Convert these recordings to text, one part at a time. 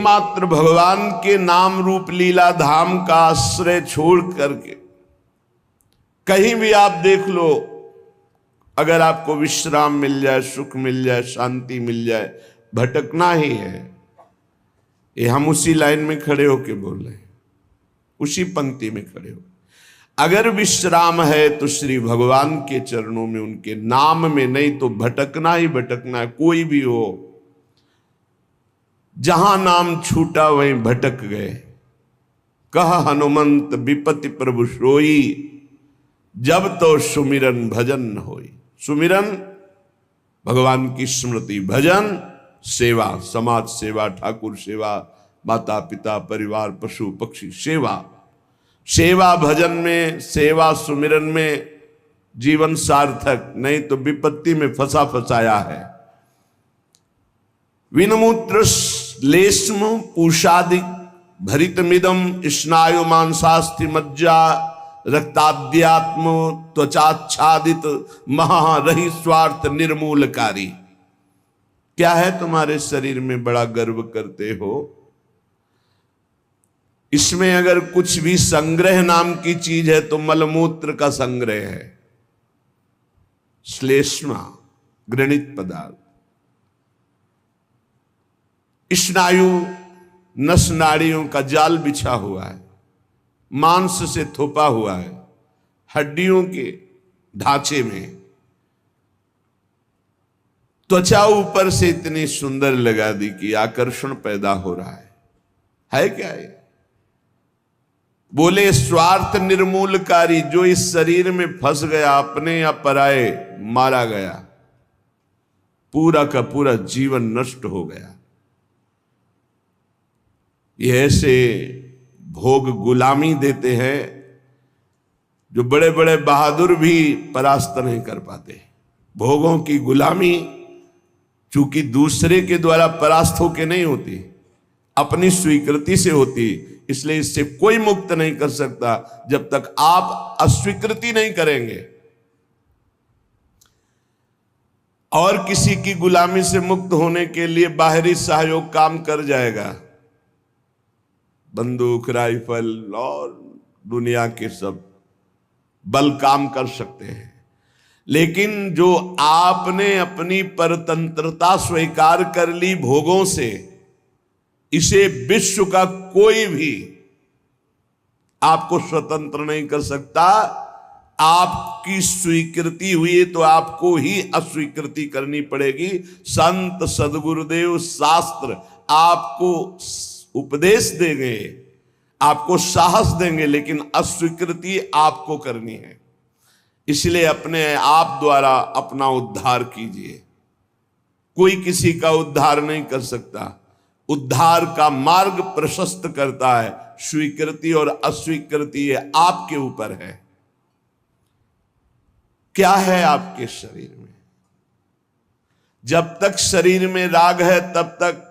एकमात्र भगवान के नाम रूप लीला धाम का आश्रय छोड़ करके कहीं भी आप देख लो, अगर आपको विश्राम मिल जाए, सुख मिल जाए, शांति मिल जाए, भटकना ही है। ये हम उसी लाइन में खड़े होके बोल रहे हैं, उसी पंक्ति में खड़े हो। अगर विश्राम है तो श्री भगवान के चरणों में, उनके नाम में, नहीं तो भटकना ही भटकना है। कोई भी हो, जहां नाम छूटा वहीं भटक गए। कह हनुमंत विपति प्रभु सोई, जब तो सुमिरन भजन न होई। सुमिरन भगवान की स्मृति, भजन सेवा, समाज सेवा, ठाकुर सेवा, माता पिता परिवार पशु पक्षी सेवा। सेवा भजन में, सेवा सुमिरन में जीवन सार्थक, नहीं तो विपत्ति में फंसा फंसाया है। विनमूत्र लेस्म पूषादिक भरितमिदम स्नायु मांसास्थि मज्जा रक्ताद्यात्म त्वचाच्छादित महारही स्वार्थ निर्मूलकारी। क्या है तुम्हारे शरीर में बड़ा गर्व करते हो? इसमें अगर कुछ भी संग्रह नाम की चीज है तो मलमूत्र का संग्रह है। श्लेष्मा घृणित पदार्थ, स्नायु नस नाड़ियों का जाल बिछा हुआ है, मांस से थोपा हुआ है, हड्डियों के ढांचे में। त्वचा ऊपर से इतनी सुंदर लगा दी कि आकर्षण पैदा हो रहा है क्या ये? बोले स्वार्थ निर्मूलकारी। जो इस शरीर में फंस गया, अपने या पराए, मारा गया, पूरा का पूरा जीवन नष्ट हो गया। ये ऐसे भोग गुलामी देते हैं जो बड़े बड़े बहादुर भी परास्त नहीं कर पाते। भोगों की गुलामी चूंकि दूसरे के द्वारा परास्त होके नहीं होती, अपनी स्वीकृति से होती, इसलिए इससे कोई मुक्त नहीं कर सकता जब तक आप अस्वीकृति नहीं करेंगे। और किसी की गुलामी से मुक्त होने के लिए बाहरी सहयोग काम कर जाएगा। बंदूक, राइफल और दुनिया के सब बल काम कर सकते हैं, लेकिन जो आपने अपनी परतंत्रता स्वीकार कर ली भोगों से, इसे विश्व का कोई भी आपको स्वतंत्र नहीं कर सकता। आपकी स्वीकृति हुई तो आपको ही अस्वीकृति करनी पड़ेगी। संत सदगुरुदेव शास्त्र आपको उपदेश देंगे, आपको साहस देंगे, लेकिन अस्वीकृति आपको करनी है। इसलिए अपने आप द्वारा अपना उद्धार कीजिए। कोई किसी का उद्धार नहीं कर सकता। उद्धार का मार्ग प्रशस्त करता है स्वीकृति और अस्वीकृति, ये आपके ऊपर है। क्या है आपके शरीर में? जब तक शरीर में राग है तब तक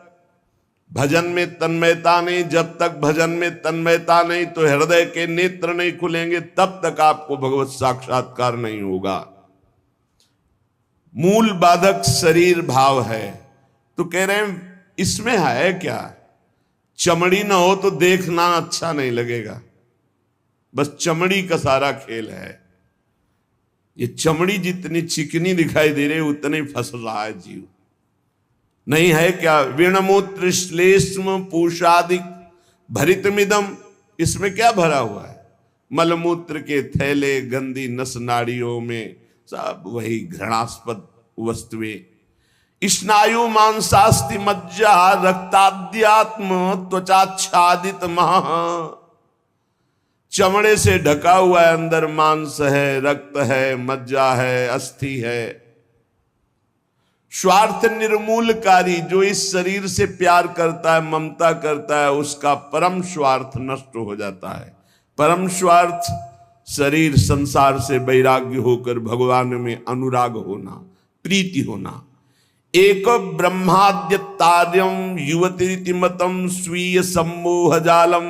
भजन में तन्मयता नहीं। जब तक भजन में तन्मयता नहीं तो हृदय के नेत्र नहीं खुलेंगे, तब तक आपको भगवत साक्षात्कार नहीं होगा। मूल बाधक शरीर भाव है। तो कह रहे हैं इसमें है क्या? चमड़ी ना हो तो देखना अच्छा नहीं लगेगा, बस चमड़ी का सारा खेल है। ये चमड़ी जितनी चिकनी दिखाई दे रही उतने फंस रहा है जीव। नहीं है क्या? विणमूत्र श्लेष्म पूषादिक भरितमिदम, इसमें क्या भरा हुआ है? मलमूत्र के थैले, गंदी नस नाड़ियों में सब वही घृणास्पद वस्तुएं। स्नायु मांसास्थि मज्जा रक्ताद्यात्म त्वचाच्छादित महा, चमड़े से ढका हुआ है, अंदर मांस है, रक्त है, मज्जा है, अस्थि है। स्वार्थ निर्मूलकारी, जो इस शरीर से प्यार करता है, ममता करता है, उसका परम स्वार्थ नष्ट हो जाता है। परम स्वार्थ शरीर संसार से वैराग्य होकर भगवान में अनुराग होना, प्रीति होना। एक ब्रह्माद्य तार्यम युवती मतम स्वीय सम्मोह जालम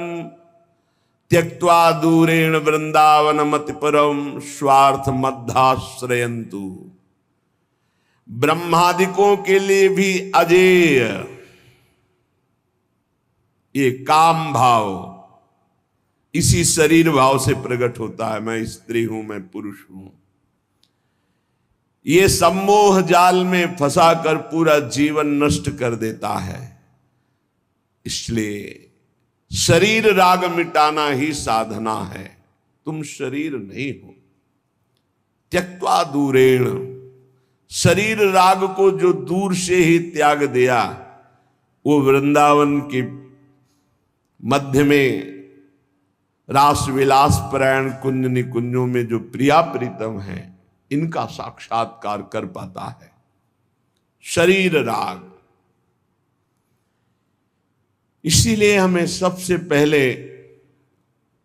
त्यक्त्वा दूरेण वृंदावन मति परम स्वार्थ मध्याश्रयंतु। ब्रह्मादिकों के लिए भी अजेय, ये काम भाव इसी शरीर भाव से प्रकट होता है। मैं स्त्री हूं, मैं पुरुष हूं। ये सम्मोह जाल में फंसा कर पूरा जीवन नष्ट कर देता है। इसलिए शरीर राग मिटाना ही साधना है। तुम शरीर नहीं हो। त्यक्त्वा दूरेण, शरीर राग को जो दूर से ही त्याग दिया, वो वृंदावन के मध्य में रास विलास परायण कुंज निकुंजों में जो प्रिया प्रीतम है, इनका साक्षात्कार कर पाता है। शरीर राग। इसीलिए हमें सबसे पहले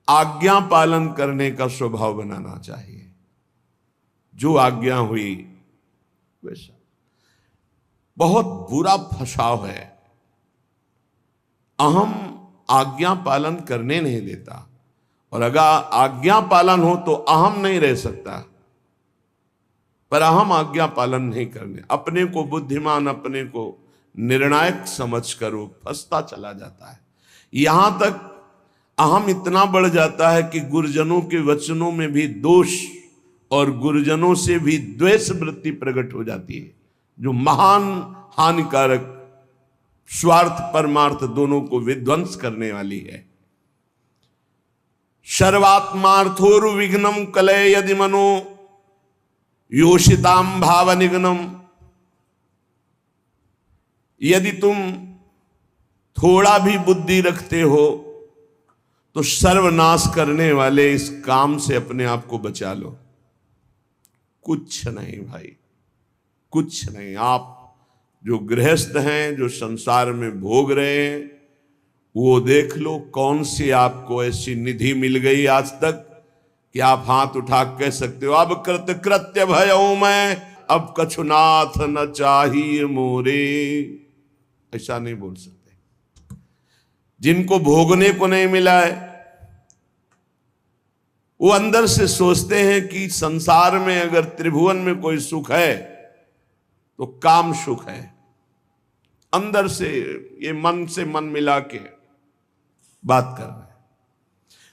आज्ञा पालन करने का स्वभाव बनाना चाहिए। जो आज्ञा हुई वैसा। बहुत बुरा फसाव है, अहम आज्ञा पालन करने नहीं देता, और अगर आज्ञा पालन हो तो अहम नहीं रह सकता। पर अहम आज्ञा पालन नहीं करने, अपने को बुद्धिमान, अपने को निर्णायक समझकर वो फंसता चला जाता है। यहां तक अहम इतना बढ़ जाता है कि गुरुजनों के वचनों में भी दोष और गुरुजनों से भी द्वेष वृत्ति प्रकट हो जाती है, जो महान हानिकारक, स्वार्थ परमार्थ दोनों को विध्वंस करने वाली है। सर्वात्मार्थोर विघ्नम कलय यदि मनो योषिताम भाव निघ्नम। यदि तुम थोड़ा भी बुद्धि रखते हो तो सर्वनाश करने वाले इस काम से अपने आप को बचा लो। कुछ नहीं भाई, कुछ नहीं। आप जो गृहस्थ हैं, जो संसार में भोग रहे हैं, वो देख लो कौन सी आपको ऐसी निधि मिल गई आज तक कि आप हाथ उठा कह सकते हो अब कृत कृत्य भयऊ मैं, अब कछुनाथ न चाहिए मोरे। ऐसा नहीं बोल सकते। जिनको भोगने को नहीं मिला है, वो अंदर से सोचते हैं कि संसार में अगर त्रिभुवन में कोई सुख है तो काम सुख है। अंदर से ये मन से मन मिला के बात कर रहे हैं।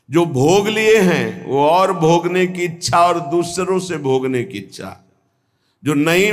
जो भोग लिए हैं वो और भोगने की इच्छा और दूसरों से भोगने की इच्छा। जो नहीं